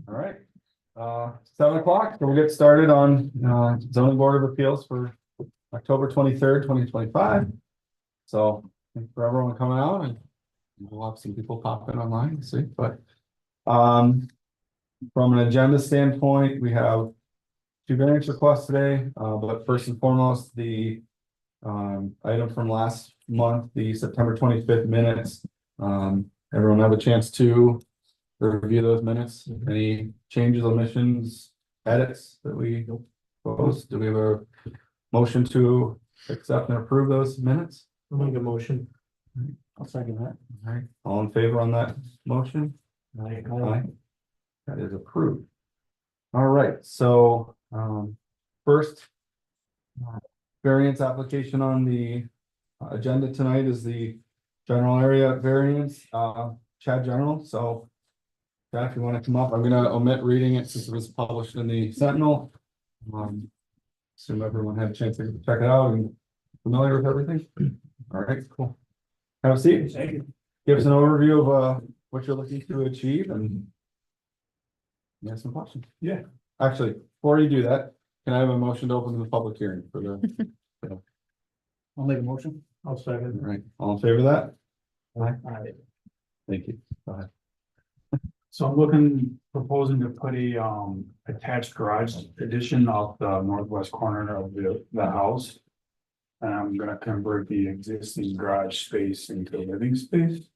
All right, 7 o'clock, so we'll get started on zoning board of appeals for October 23rd, 2025. So thanks for everyone coming out, and we'll have some people pop in online, see, but from an agenda standpoint, we have two variance requests today, but first and foremost, the item from last month, the September 25th minutes. Everyone have a chance to review those minutes. Any changes, omissions, edits that we proposed? Do we have a motion to accept and approve those minutes? I'll make a motion. I'll second that. All right, all in favor on that motion? Aye. That is approved. All right, so first variance application on the agenda tonight is the general area variance, Chad General. So Chad, if you want to come up, I'm gonna omit reading it since it was published in the Sentinel. Assume everyone had a chance to check it out and familiar with everything. All right, cool. Have a seat. Thank you. Give us an overview of what you're looking to achieve and ask some questions. Yeah. Actually, before you do that, can I have a motion to open the public hearing for the? I'll make a motion. I'll second. All right, all in favor of that? Aye. Thank you. Go ahead. So I'm proposing to put a attached garage addition off the northwest corner of the house. And I'm gonna convert the existing garage space into a living space.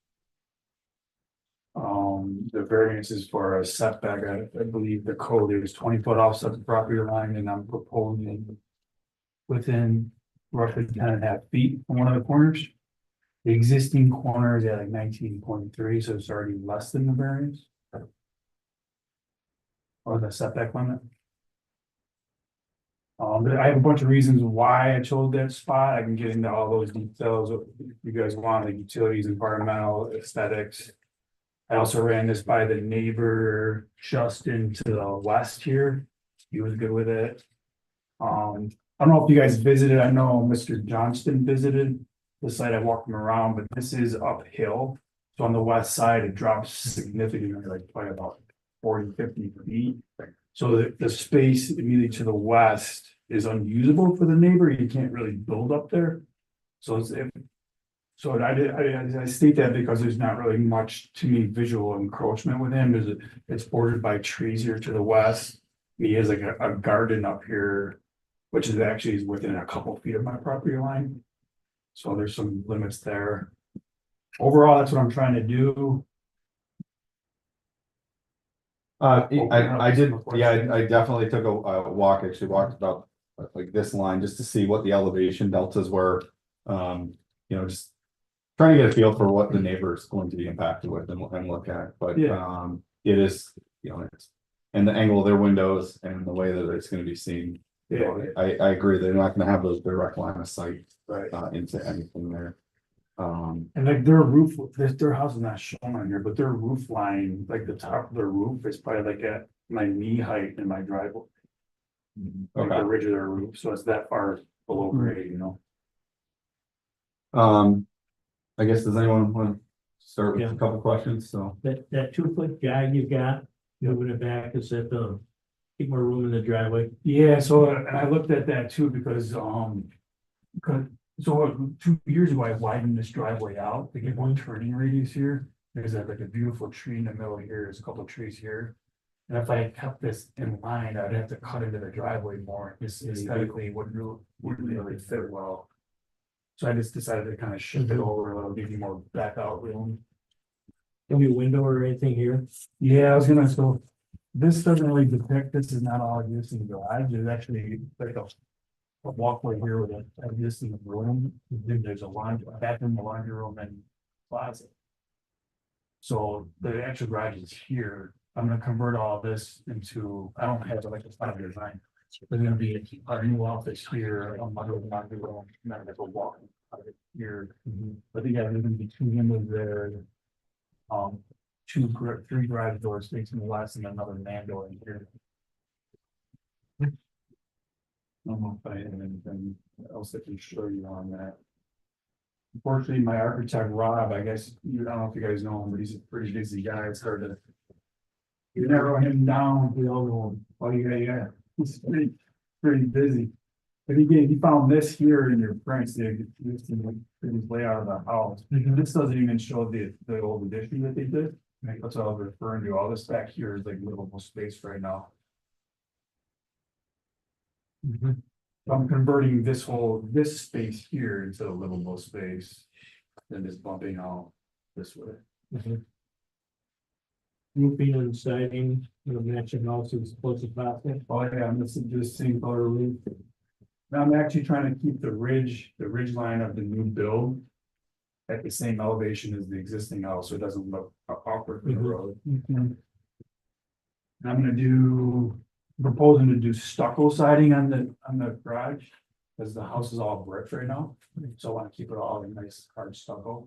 The variance is for a setback. I believe the code is 20 foot offset the property line, and I'm proposing within roughly 10.5 feet from one of the corners. The existing corner is at like 19.3, so it's already less than the variance. Or the setback limit. But I have a bunch of reasons why I chose that spot. I can get into all those details if you guys want, like utilities, environmental, aesthetics. I also ran this by the neighbor Justin to the west here. He was good with it. I don't know if you guys visited. I know Mr. Johnston visited the site. I walked him around, but this is uphill. So on the west side, it drops significantly, like by about 40-50 feet. So the space immediately to the west is unusable for the neighbor. You can't really build up there. So I state that because there's not really much to me visual encroachment with him. It's bordered by trees here to the west. He has like a garden up here, which is actually within a couple feet of my property line. So there's some limits there. Overall, that's what I'm trying to do. I did, yeah, I definitely took a walk, actually walked about like this line just to see what the elevation deltas were. Just trying to get a feel for what the neighbor is going to be impacted with and look at, but Yeah. it is, it's and the angle of their windows and the way that it's going to be seen. Yeah. I agree, they're not going to have those direct line of sight Right. into anything there. And like their roof, their house is not shown on here, but their roof line, like the top of their roof is probably like at my knee height in my driveway. Like the ridge of their roof, so it's that far below grade, I guess, does anyone want to start with Yeah. a couple questions? So That 2 foot guide you got, moving it back, is that the, keep more room in the driveway? Yeah, so and I looked at that too because so 2 years ago I widened this driveway out to get one turning radius here. There's like a beautiful tree in the middle here. There's a couple of trees here. And if I had kept this in line, I'd have to cut into the driveway more. This aesthetically wouldn't really fit well. So I just decided to kind of shift it over a little, give you more back out room. Any window or anything here? Yeah, I was gonna, so this doesn't really depict, this is not all existing garage. There's actually like a walkway here with an existing room. Then there's a bathroom, a laundry room, and closet. So the actual garage is here. I'm gonna convert all this into, I don't have like a final design. There's gonna be a new office here, a laundry room, and then there's a walk here. But yeah, there's gonna be 2 windows there. 3 garage doors facing the west and another man door in here. I don't know if I have anything else I can show you on that. Unfortunately, my architect Rob, I guess, I don't know if you guys know him, but he's a pretty busy guy. It's hard to. You narrow him down, we all know him. Oh, yeah. He's pretty busy. But he found this here in your prints, the layout of the house. This doesn't even show the old addition that they did. Like, that's what I was referring to. All this back here is like livable space right now. I'm converting this space here into a livable space. Then just bumping out this way. Roofing and siding, matching houses close to possible. Oh, yeah, and this is just same color roof. Now I'm actually trying to keep the ridge line of the new build. At the same elevation as the existing house, so it doesn't look awkward from the road. And I'm proposing to do stucco siding on the garage. Because the house is all brick right now, so I want to keep it all in nice hard stucco.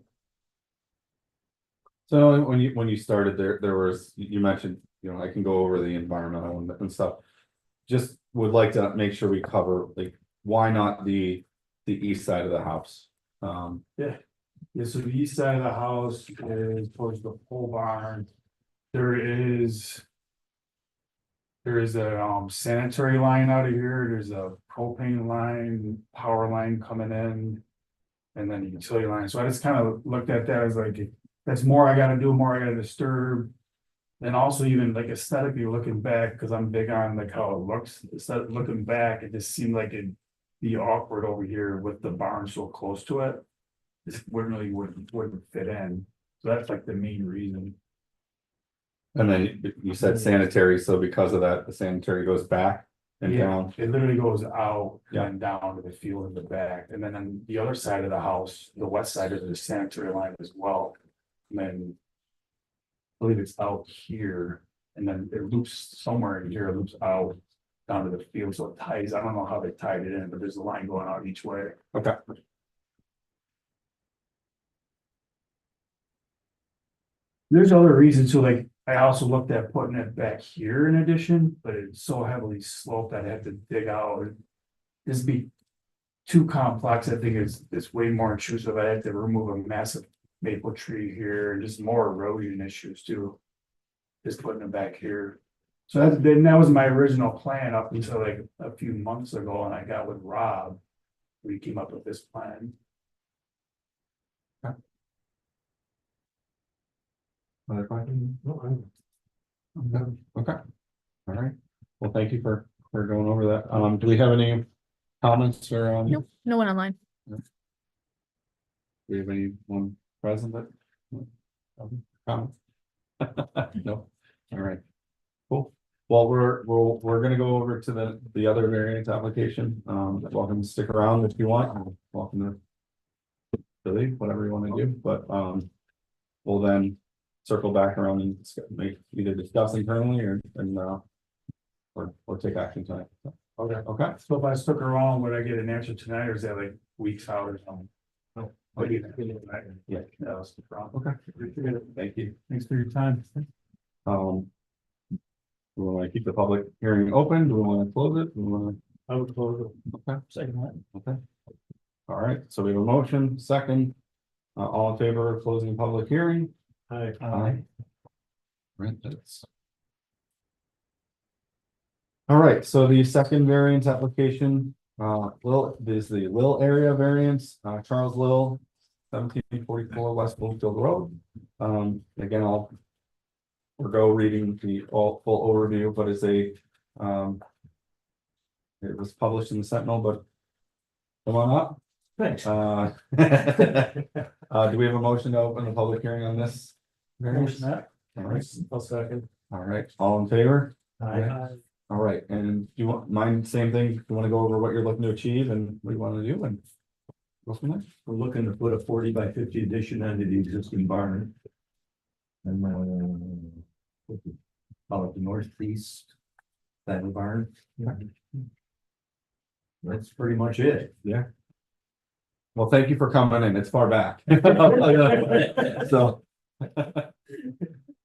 So when you started there was, you mentioned, I can go over the environmental and stuff. Just would like to make sure we cover, like, why not the east side of the house? Yeah, so the east side of the house is towards the pole barn. There is a sanitary line out of here. There's a propane line, power line coming in. And then a utility line. So I just kind of looked at that as like, that's more I gotta do, more I gotta disturb. And also even like aesthetically looking back, because I'm big on like how it looks, instead of looking back, it just seemed like it'd be awkward over here with the barn so close to it. This wouldn't fit in. So that's like the main reason. And then you said sanitary, so because of that, the sanitary goes back and down. It literally goes out Yeah. and down to the field in the back. And then on the other side of the house, the west side of the sanitary line as well. And then I believe it's out here and then it loops somewhere in here, it loops out down to the field. So it ties, I don't know how they tied it in, but there's a line going out each way. Okay. There's other reasons. So like, I also looked at putting it back here in addition, but it's so heavily sloped, I'd have to dig out. This be too complex. I think it's way more intrusive. I had to remove a massive maple tree here and just more erosion issues too. Just putting it back here. So that was my original plan up until like a few months ago, and I got with Rob. We came up with this plan. Other questions? Okay. All right. Well, thank you for going over that. Do we have any comments or? Nope, no one online. Do we have anyone present that? Comments? No. All right. Cool. Well, we're gonna go over to the other variance application. Welcome to stick around if you want. Welcome to Billy, whatever you want to do, but we'll then circle back around and either discuss internally or take action tonight. Okay. So if I stuck around, would I get an answer tonight, or is that like weeks out or something? No. Yeah, that's the problem. Okay. Thank you. Thanks for your time. We want to keep the public hearing open. Do we want to close it? Do we want I would close it. to? Okay. Second one. Okay. All right. So we have a motion, second. All in favor of closing public hearing? Aye. Right, that's. All right, so the second variance application, is the Lil area variance, Charles Lil, 1744 West Bloomfield Road. Again, I'll forgo reading the full overview, but it's it was published in the Sentinel, but come on up. Thanks. Do we have a motion to open the public hearing on this? variance? Motion that. All right, I'll second. all right, all in favor? Aye. All right, and do you want mine, same thing, you want to go over what you're looking to achieve and what you want to do and go from there? We're looking to put a 40 by 50 addition onto the existing barn. And call it the northeast side of the barn. That's pretty much it. Yeah. Well, thank you for coming in, it's far back. So.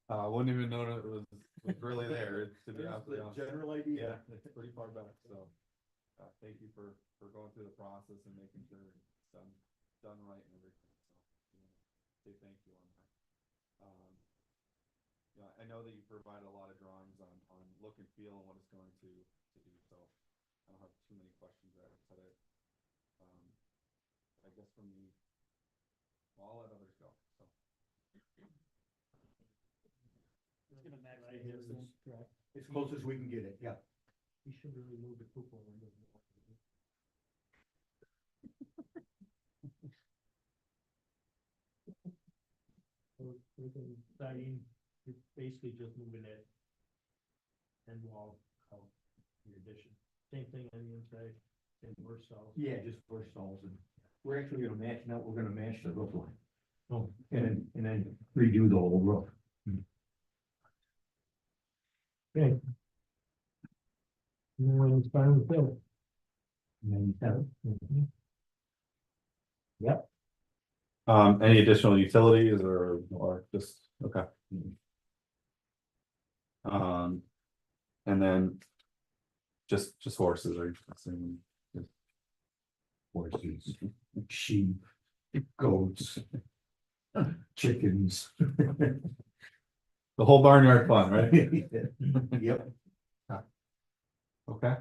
Wouldn't even know that it was really there, to be honest. General idea. Yeah, it's pretty far back, so. Thank you for going through the process and making sure it's done right and everything. say thank you on that. Yeah, I know that you provide a lot of drawings on look and feel and what it's going to do, so I don't have too many questions there, but I guess from me, well, I'll let others go, so. As close as we can get it, yeah. You should really move the cupola into the. So we can siding, you're basically just moving it. End wall out your addition. Same thing on the inside, and more so. Yeah, just for stalls, and we're actually gonna match, now we're gonna match the roof line. Oh. And then redo the whole roof. Okay. No, it's fine with Phil. And then, Any additional utilities or just, okay. And then just horses are assuming. horses, sheep, goats, chickens. The whole barnyard fun, right? Yep. Okay.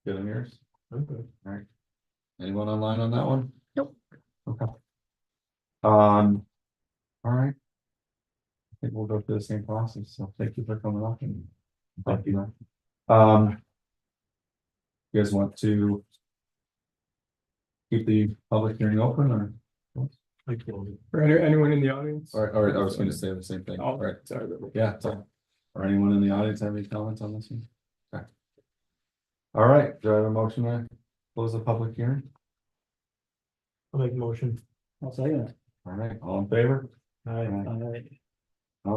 Good on yours? Okay. Alright. Anyone online on that one? Nope. Okay. Alright. I think we'll go through the same process, so thank you for coming up and. Thank you. You guys want to keep the public hearing open or, I killed it. For anyone in the audience? or I was gonna say the same thing, Oh, right? sorry. Yeah, so, or anyone in the audience have any comments on this one? Okay. All right, do I have a motion to close the public hearing? I'll make a motion. I'll say that. All right, all in favor? All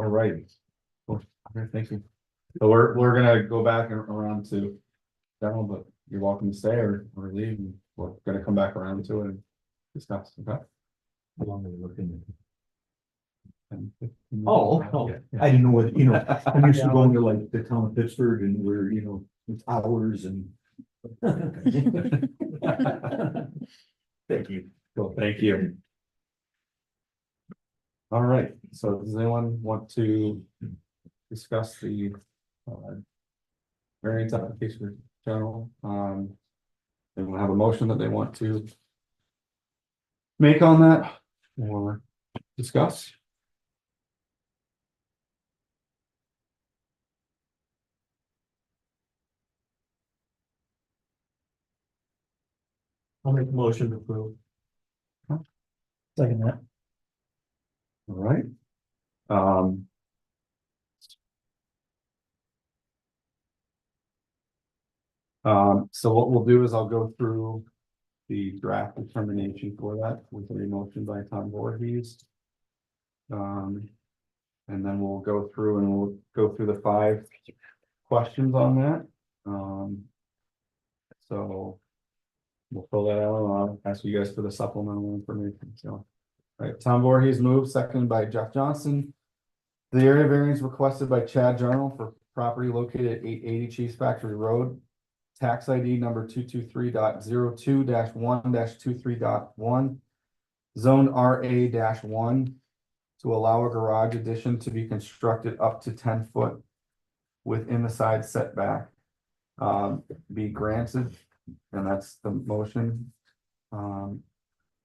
right. Cool. Okay, thank you. So we're gonna go back and around to Donald, but you're welcome to stay or leave, and we're gonna come back around to it and discuss, okay? How long are we looking at? 10, 15 Oh, minutes. okay. I didn't know what, I'm used to going to like the town of Pittsburgh and we're, it's hours and. Thank you. Cool, thank you. All right, so does anyone want to discuss the variance application in general? They will have a motion that they want to make on that or discuss. I'll make a motion to approve. Second that. All right. So what we'll do is I'll go through the draft determination for that with a motion by Tom Voorhees. And then we'll go through the 5 questions on that. So we'll fill that out and I'll ask you guys for the supplemental information, so. All right, Tom Voorhees moved, seconded by Jeff Johnson. The area variance requested by Chad Journal for property located at 880 Chiefs Factory Road. Tax ID number 223.02-1-23.1. Zone RA-1 to allow a garage addition to be constructed up to 10 foot within the side setback. Be granted, and that's the motion.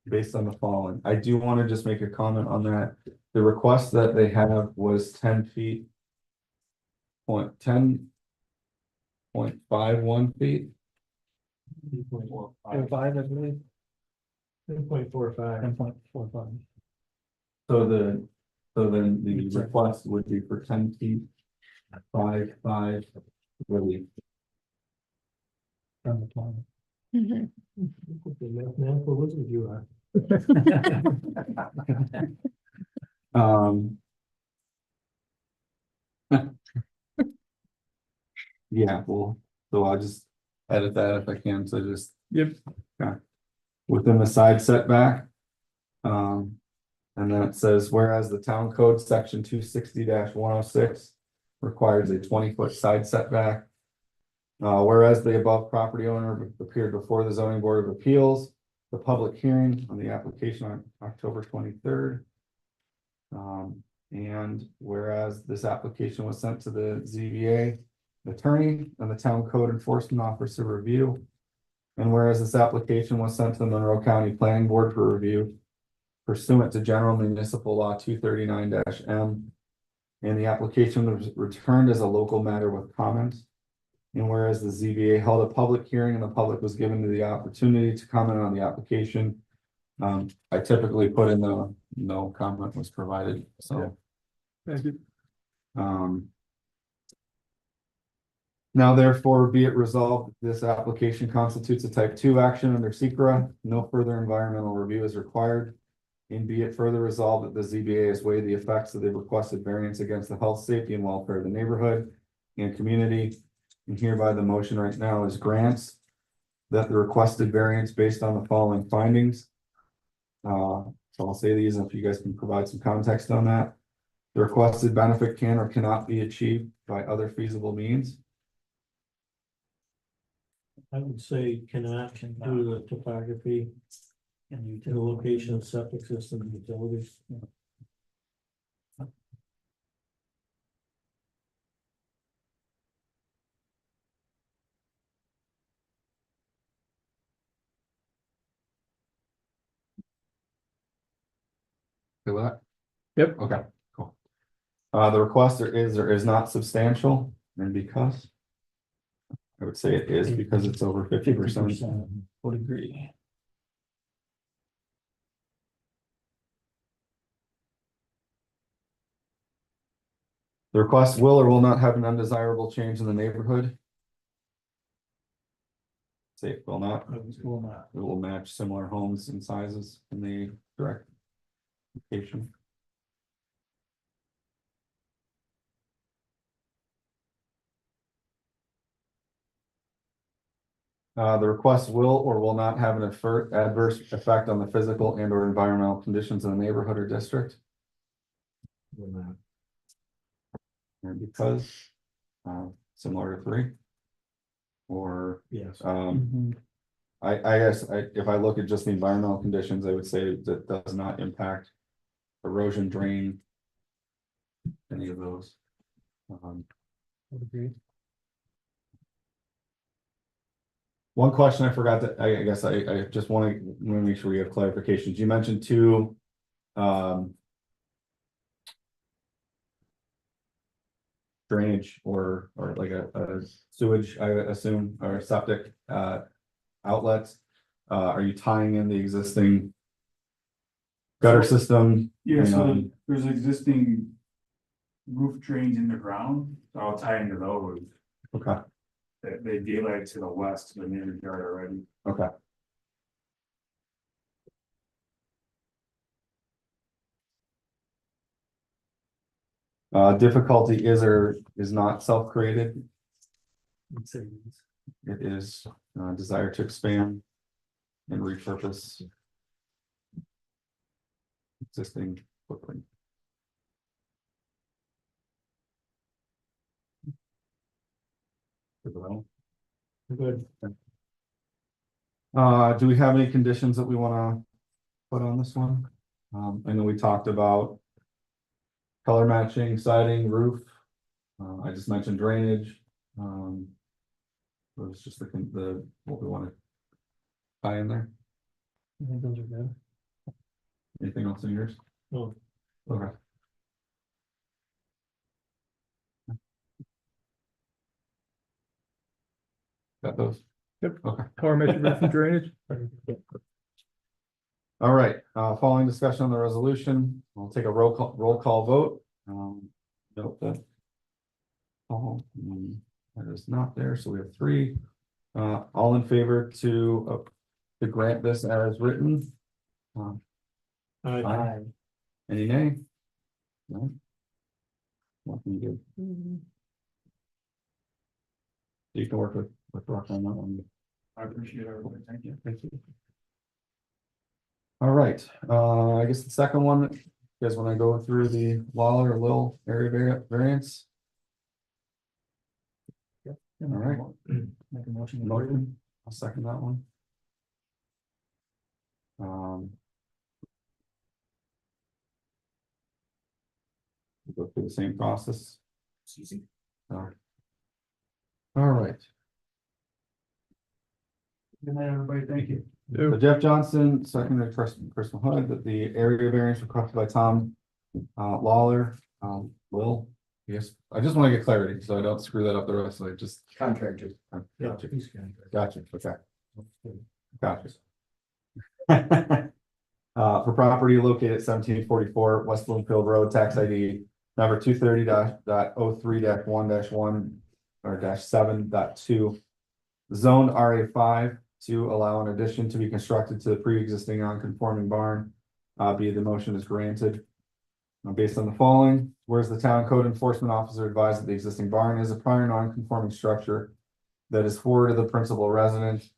Based on the following, I do want to just make a comment on that. The request that they have was 10 feet. 10.51 feet. 10.45, I believe. 10.45. 10.45. So then the request would be for 10 feet. 5 relief. From the plan. Mhm. The mathematical wizard you are. Yeah, well, so I'll just edit that if I can, so just. Yep. Okay. within the side setback. And then it says, whereas the town code section 260-106 requires a 20-foot side setback. Whereas the above property owner appeared before the zoning board of appeals, the public hearing on the application on October 23rd. And whereas this application was sent to the ZBA attorney and the town code enforcement officer review. And whereas this application was sent to the Monroe County Planning Board for review pursuant to General Municipal Law 239-M. And the application was returned as a local matter with comments. And whereas the ZBA held a public hearing and the public was given the opportunity to comment on the application. I typically put in the no comment was provided, so. Thank you. Now therefore be it resolved, this application constitutes a type 2 action under SECRA. No further environmental review is required. And be it further resolved that the ZBA has weighed the effects of the requested variance against the health, safety, and welfare of the neighborhood and community. And hereby the motion right now is grants that the requested variance based on the following findings. So I'll say these, if you guys can provide some context on that. The requested benefit can or cannot be achieved by other feasible means. I would say cannot due to the topography and the location of septic system and utilities. Feel that? Yep. Okay, cool. The request there is or is not substantial, and because. I would say it is because it's over 50%. Would agree. The request will or will not have an undesirable change in the neighborhood. Say it will not. Will not. It will match similar homes and sizes in the direct location. The request will or will not have an adverse effect on the physical and or environmental conditions in the neighborhood or district. Will not. And because, similar to 3. Or, Yes. I guess, if I look at just the environmental conditions, I would say that does not impact erosion, drain, any of those. Would agree. One question I forgot that, I guess I just want to make sure we have clarifications. You mentioned 2, drainage or like a sewage, I assume, or septic, outlets. Are you tying in the existing gutter system? Yeah, so And, there's existing roof drains in the ground, so I'll tie into those. okay, They daylight to the west, to the neighbor's yard already. okay. Difficulty is or is not self-created. It is desire to expand and repurpose existing footprint. Good. Do we have any conditions that we want to put on this one? I know we talked about color matching, siding, roof. I just mentioned drainage. It was just the what we want to tie in there. I think those are good. Anything else in yours? No. Okay. Got those? Yep. Okay. Color matching roof and drainage. All right, following discussion on the resolution, I'll take a roll call vote. Note that. Oh, that is not there, so we have 3. All in favor to grant this as written? Aye. Any nay? No. Nothing good. You can work with Rock on that one. I appreciate it, everybody. Thank you. Thank you. All right, I guess the second one, you guys wanna go through the Lawler or Lil area variance? All right. Make a motion. Motion, I'll second that one. Go through the same process. It's easy. All right, Good night, everybody. Thank you. so Jeff Johnson, seconded Chris Hood, that the area variance requested by Tom Lawler, Will. Yes, I just want to get clarity, so I don't screw that up the rest, so I just. Contractor. Gotcha, He's contractor. gotcha, okay. Gotcha. For property located at 1744 West Bloomfield Road, tax ID number 230-03-1-1 or -7.2. Zoned RA5 to allow an addition to be constructed to the pre-existing non-conforming barn. Be the motion is granted. Based on the following, whereas the town code enforcement officer advised that the existing barn is a prior non-conforming structure that is forward to the principal resident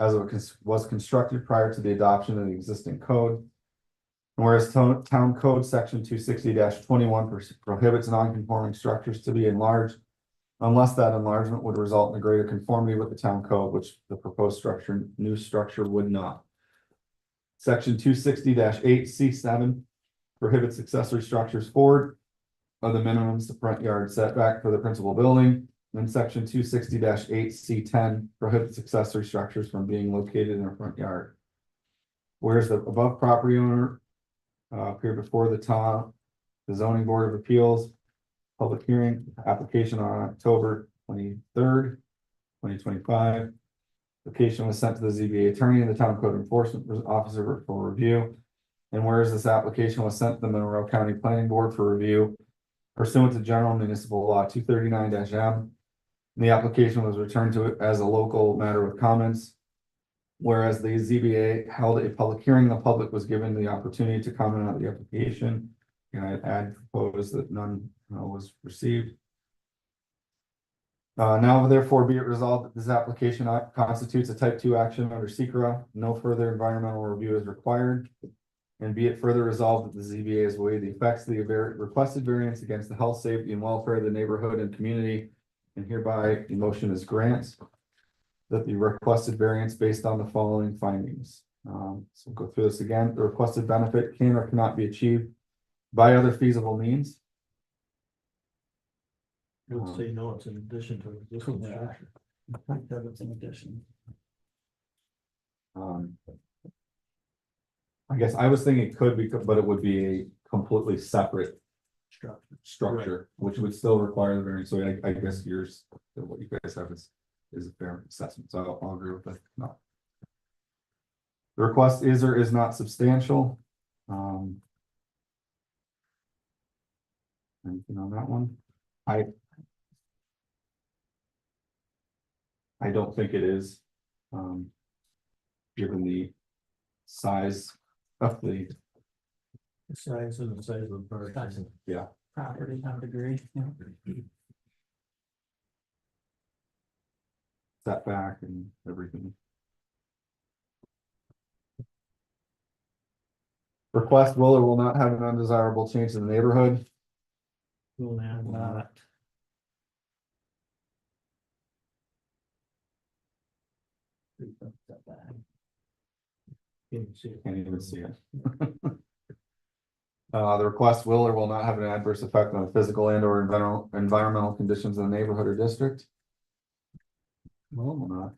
as it was constructed prior to the adoption of the existing code. And whereas town code section 260-21 prohibits non-conforming structures to be enlarged unless that enlargement would result in a greater conformity with the town code, which the proposed new structure would not. Section 260-8C7 prohibits accessory structures forward of the minimums to front yard setback for the principal building. And section 260-8C10 prohibits accessory structures from being located in a front yard. Whereas the above property owner appeared before the zoning board of appeals, public hearing, application on October 23rd, 2025. Application was sent to the ZBA attorney and the town code enforcement officer for review. And whereas this application was sent to the Monroe County Planning Board for review pursuant to General Municipal Law 239-M, the application was returned to it as a local matter with comments. Whereas the ZBA held a public hearing, the public was given the opportunity to comment on the application. And I had proposed that none was received. Now therefore be it resolved that this application constitutes a type 2 action under SECRA. No further environmental review is required. And be it further resolved that the ZBA has weighed the effects of the requested variance against the health, safety, and welfare of the neighborhood and community. And hereby the motion is grants that the requested variance based on the following findings. So we'll go through this again. The requested benefit can or cannot be achieved by other feasible means. I would say no, it's in addition to existing structure. That it's an addition. I guess I was thinking it could be, but it would be a completely separate structure, which would still require the variance. So I guess yours, what you guys have is a fair assessment. So I'll agree with that. No. The request is or is not substantial. Anything on that one? I don't think it is. Given the size of the The size of the bird. Yeah. Property, I would agree. Yeah. setback and everything. Request will or will not have an undesirable change in the neighborhood. Will have not. Can you see it? Can't even see it. The request will or will not have an adverse effect on the physical and or environmental conditions in the neighborhood or district. Will not.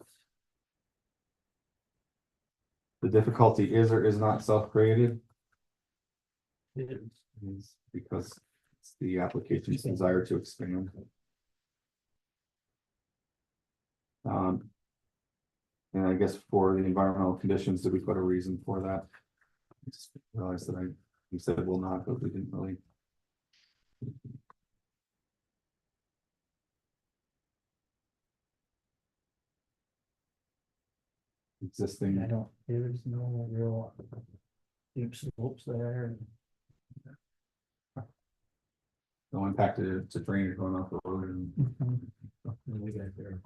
The difficulty is or is not self-created. It Is because it's the application's desire to expand. And I guess for the environmental conditions, did we put a reason for that? I just realized that we said will not, but we didn't really. Existing. There's no real deep slopes there. No impact to drainage going off the road and. We got there.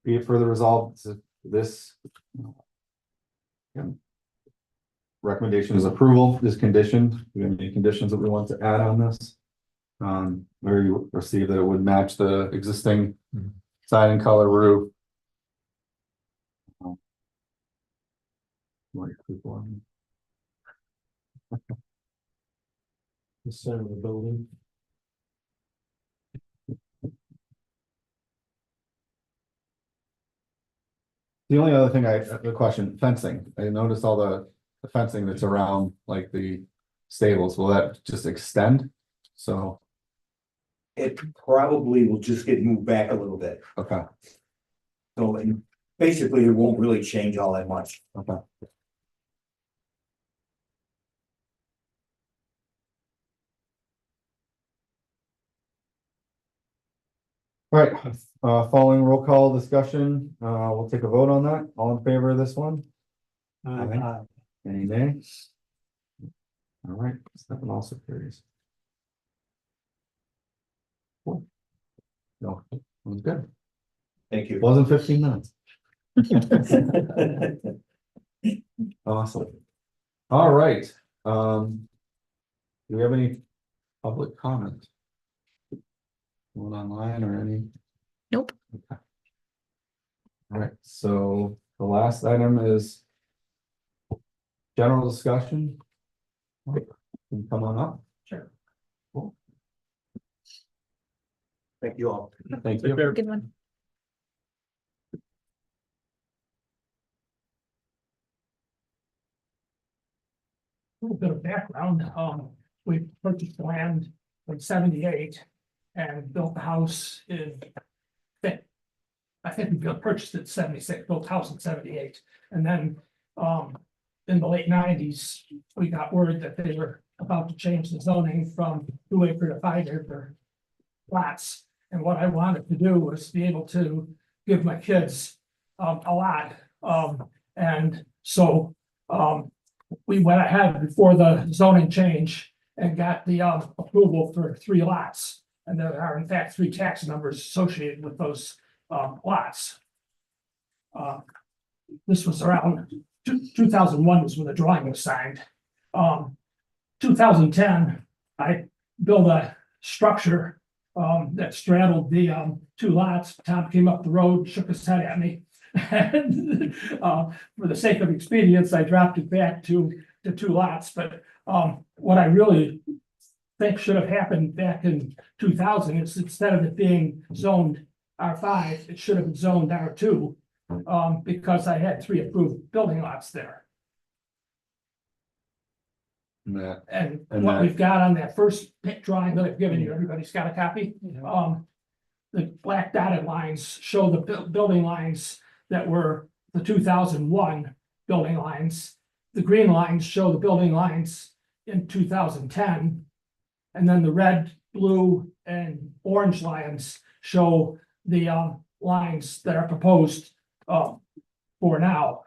Be it further resolved, this. Recommendation is approval, this condition, do we have any conditions that we want to add on this? We received that it would match the existing siding color roof. The center of the building. The only other thing the question, fencing, I noticed all the fencing that's around like the stables, will that just extend? So, It probably will just get moved back a little bit, okay, so and basically it won't really change all that much. okay. All right, following roll call discussion, we'll take a vote on that. All in favor of this one? Aye. Any nays? All right, Stefan also carries. Cool. No, it was good. Thank you. Wasn't 15 minutes. Awesome. All right. Do we have any public comment? Going online or any? Nope. Okay. All right, so the last item is general discussion. Can you come on up? Sure. Cool. Thank you all. Thank you. Good one. A little bit of background, we purchased land in '78 and built the house in. I think we purchased it in '76, built the house in '78, and then, in the late '90s, we got word that they were about to change the zoning from 2 acre to 5 acre lots. And what I wanted to do was be able to give my kids, a lot, and so, we went ahead before the zoning change and got the approval for 3 lots. And there are in fact 3 tax numbers associated with those lots. This was around 2001 was when the drawing was signed. 2010, I built a structure that straddled the 2 lots. Tom came up the road, shook his head at me. And for the sake of expedience, I dropped it back to 2 lots, but what I really think should have happened back in 2000 is instead of it being zoned R5, it should have been zoned R2, because I had 3 approved building lots there. Yeah. And And what that- we've got on that first drawing that I've given you, everybody's got a copy? The black dotted lines show the building lines that were the 2001 building lines. The green lines show the building lines in 2010. And then the red, blue, and orange lines show the lines that are proposed for now.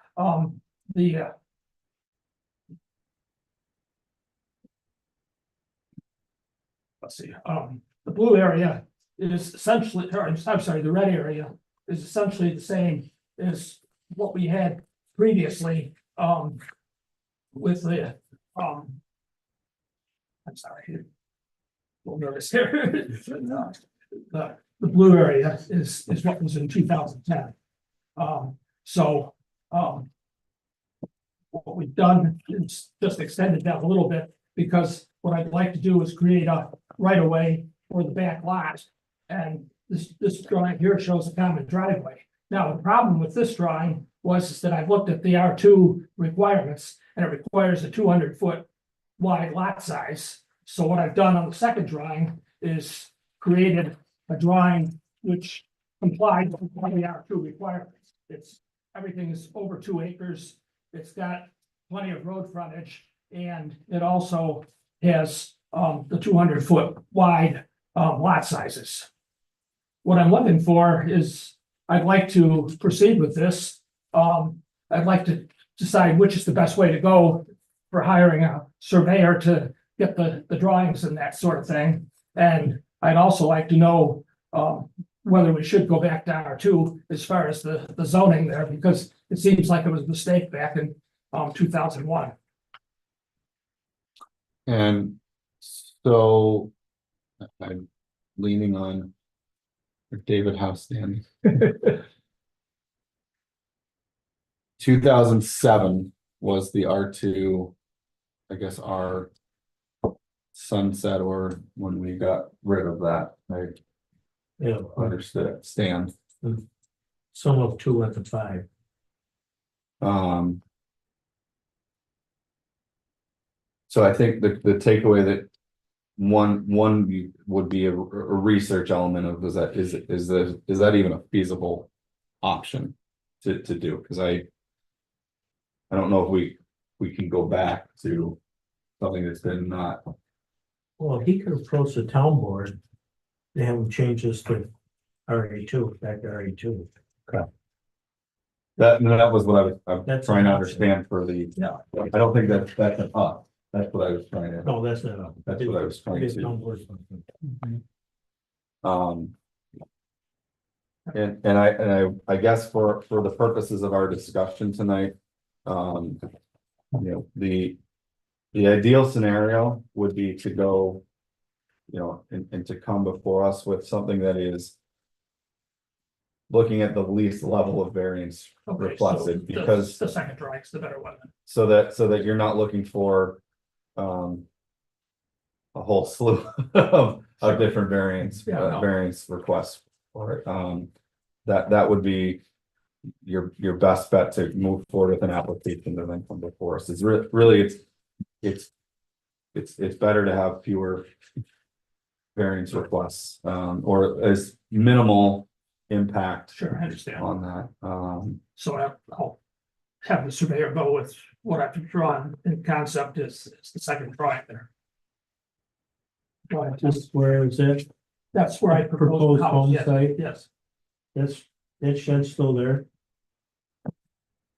Let's see, the blue area is essentially, or I'm sorry, the red area is essentially the same as what we had previously, with the, I'm sorry. A little nervous here. The blue area is what was in 2010. What we've done is just extended that a little bit, because what I'd like to do is create a right of way for the back lot. And this drawing here shows a common driveway. Now, the problem with this drawing was that I've looked at the R2 requirements, and it requires a 200-foot wide lot size. So what I've done on the second drawing is created a drawing which complies with the R2 requirements. Everything is over 2 acres. It's got plenty of road frontage, and it also has the 200-foot wide lot sizes. What I'm looking for is, I'd like to proceed with this. I'd like to decide which is the best way to go for hiring a surveyor to get the drawings and that sort of thing. And I'd also like to know whether we should go back to R2 as far as the zoning there, because it seems like it was a mistake back in 2001. And so I'm leaning on David Houston. 2007 was the R2, I guess our sunset, or when we got rid of that, I Yeah, understood it, stand. some of 2 and 5. So I think the takeaway that one would be a research element of, is that even a feasible option to do? Because I don't know if we can go back to something that's been not. Well, he could approach the town board. They haven't changed this to RA2, back to RA2. That was what I'm That's trying to an option. understand for the. Yeah. I don't think that's an up. That's what I was trying to. No, that's not. That's what I was trying It's to. town board something. And I guess for the purposes of our discussion tonight. The ideal scenario would be to go. And to come before us with something that is. Looking at the least level of variance Okay, requested, so because the second drawing's the better one. so that you're not looking for. A whole slew of different variance, Yeah, no. variance requests for it. That would be. Your best bet to move forward with an application to then come before us. It's really, it's better to have fewer. Variance requests, or as minimal impact Sure, I understand. on that. So I'll have the surveyor go with what I've drawn in concept is the second drawing there. Just where is it? That's where I proposed Proposed the house, home yes, site? yes, That shed's still there,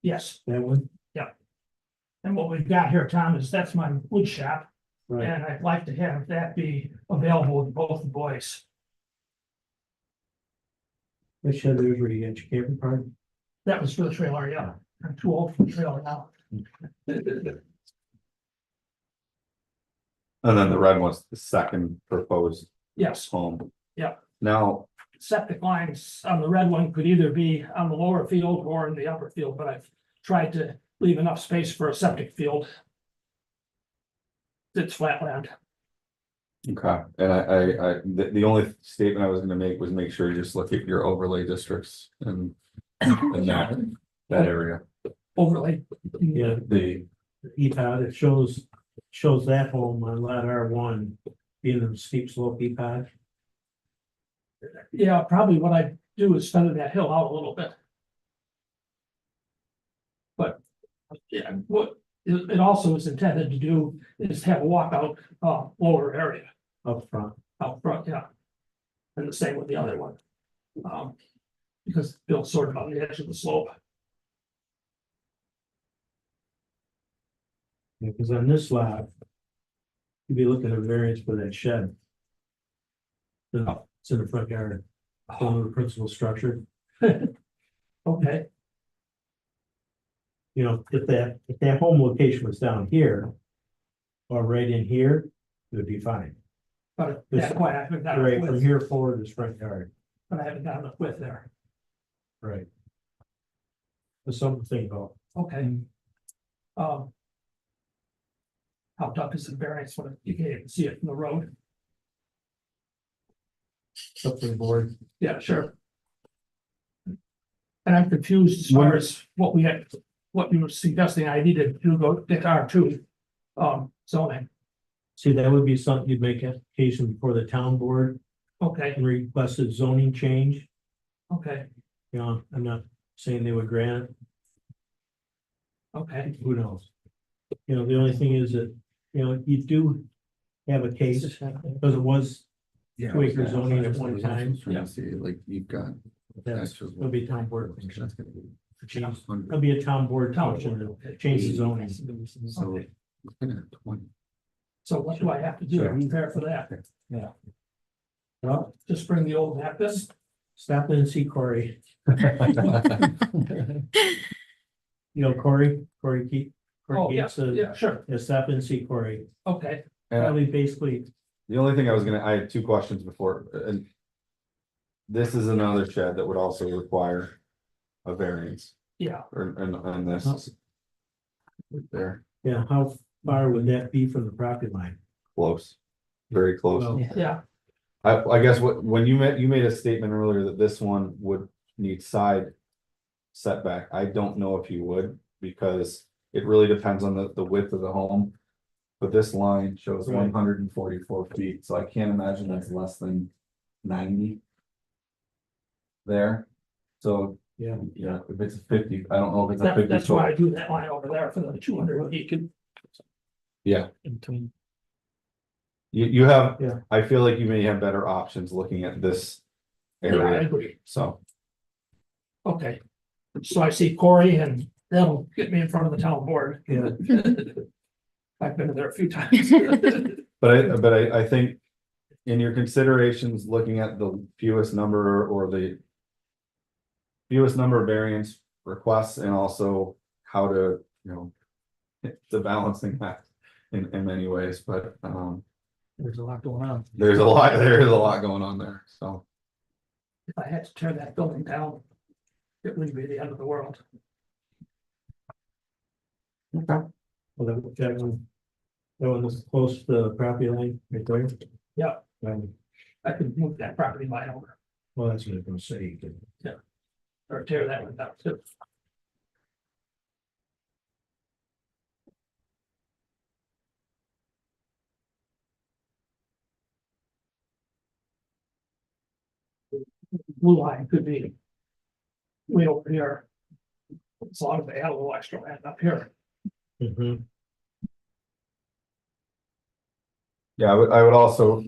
yes. that one? And what we've got here, Tom, is that's my wood shop, Right, and I'd like to have that be available to both the boys. that shed there's where you got your camping park. That was for the trailer, yeah. I'm too old for the trailer now. And then the red one's the second proposed Yes, home. Yeah. Now, septic lines on the red one could either be on the lower field or in the upper field, but I've tried to leave enough space for a septic field. It's flat land. okay, and the only statement I was gonna make was make sure you just look at your overlay districts and that area. Overlay. Yeah, The, EPOD, it shows that home on lot R1 being a steep slope EPOD. Yeah, probably what I do is feather that hill out a little bit. But, yeah, what it also is intended to do is have a walkout, lower area Up front. out front, yeah. And the same with the other one. Because Bill's sort of on the edge of the slope. Because on this lot. You'd be looking at variance for that shed. It's in the front yard, on the principal structure, Okay, you know, if that home location was down here. Or right in here, it would be fine, but at that point, I haven't got enough right from width, here forward is front yard, but I haven't got enough width there. right? There's something to think about. Okay. How tough is the variance when you can't even see it from the road? Up to the board. Yeah, sure. And I'm confused as far as what we had, what you were suggesting I needed to go to R2. Zoning, See, that would be something you'd make application before the town board okay, and requested zoning change. okay, You know, I'm not saying they would grant it, okay. who knows? You know, the only thing is that, you know, you do have a case, because it was 2 acre zoning at one time. Yeah, see, like you've got. That's, it'll be town board. That's gonna be- Change, it'll be a town board function to change the zoning. So, Okay. looking at 20. So what do I have to do to prepare for that? Well, Just bring the old map in? Stop in and see Corey. You know Corey Keith? Oh, Corey yeah, Gates, yeah, sure, yeah, stop in and see Corey. okay, And Probably basically, the only thing I had two questions before, and. This is another shed that would also require a variance, yeah. or, and this. There, yeah, how far would that be from the property line? close, very close. Well, Yeah, I guess when you made a statement earlier that this one would need side setback, I don't know if you would, because it really depends on the width of the home. But this line shows Right. 144 feet, so I can't imagine that's less than 90. There, so, yeah, if it's a 50, I don't know if it's a 50. that's why I do that line over there for the 200 feet. Yeah, in between. you have, Yeah. I feel like you may have better options looking at this Yeah, I area, agree, so. okay. So I see Corey and that'll get me in front of the town board. Yeah. I've been there a few times. But I think in your considerations, looking at the fewest number or the fewest number of variance requests and also how to, the balancing act in many ways, but, There's a lot going on. there is a lot going on there, so. If I had to tear that building down, it wouldn't be the end of the world. Okay. Well, that one is close to the property line, right there. Yeah. Um, I could move that property line over well, that's what I was gonna say, you could. or tear that one down too. Blue line could be way over here. As long as they had a little extra land up here. Mhm. Yeah, I would also,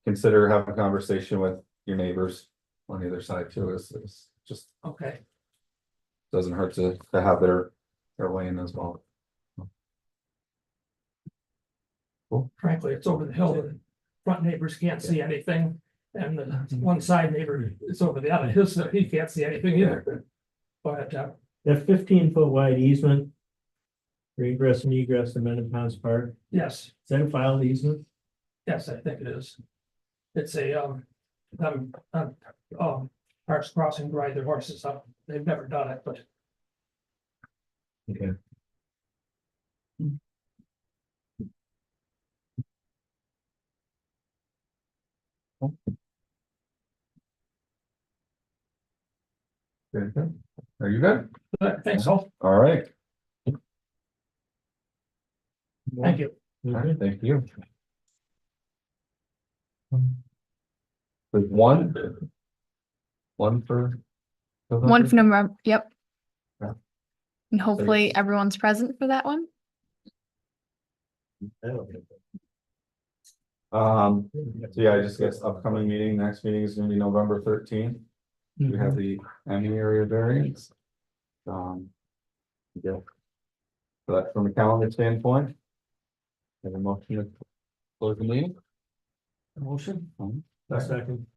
consider having a conversation with your neighbors on the other side too, is just Okay, doesn't hurt to have their way in as well. frankly, it's over the hill, the front neighbors can't see anything. And the one side neighbor is over the other, he can't see anything either. But, That 15-foot wide easement. For ingress and egress to Mendon Ponds Park, yes, is that a filed easement? yes, I think it is. It's a, Parks Crossing ride their horses up, they've never done it, but Okay. Very good. Are you good? I think so, All right. thank you. All right, thank you. There's one. One for. One for November, yep. Yeah. And hopefully everyone's present for that one. So yeah, I just guess upcoming meeting, next meeting is gonna be November 13th. We have the Emmy area variance. Yeah. So that's from a calendar standpoint. Have a motion to close the meeting? Motion? Um, A second.